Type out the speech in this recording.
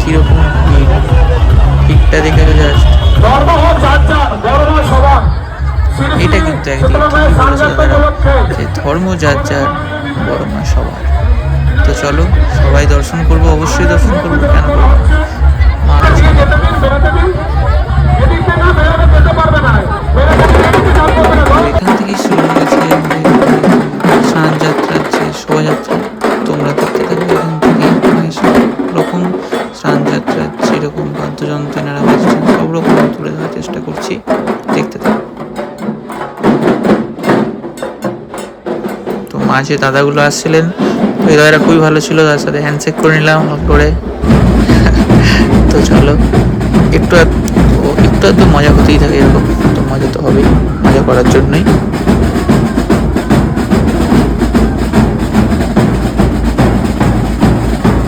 কিরকম ভিড়, ভিড়টা দেখে তো জাস্ট। এটা কিন্তু একদিক ঠিকই বলেছে দাদারা যে ধর্ম যার যার, বড় মা সবার। তো চলো সবাই দর্শন করবো, অবশ্যই দর্শন করবো, কেন করবো না। মা আছে। এখান থেকেই শুরু হয়েছে আমাদের স্নান যাত্রার যে শোভাযাত্রা, তোমরা দেখতে থাকবে এখান থেকে। মানে সব রকম স্নান যাত্রার যেরকম বাদ্যযন্ত্র এনারা বাজছেন সব রকম তুলে ধরার চেষ্টা করছি, দেখতে থাকো। তো মাঝে দাদাগুলো আসছিলেন, তো এই দাদারা খুবই ভালো ছিল, তার সাথে হ্যান্ডশেক করে নিলাম হট করে। তো চলো একটু একটু মজা হতেই থাকে এরকম, তো মজা তো হবেই, মজা করার জন্যই।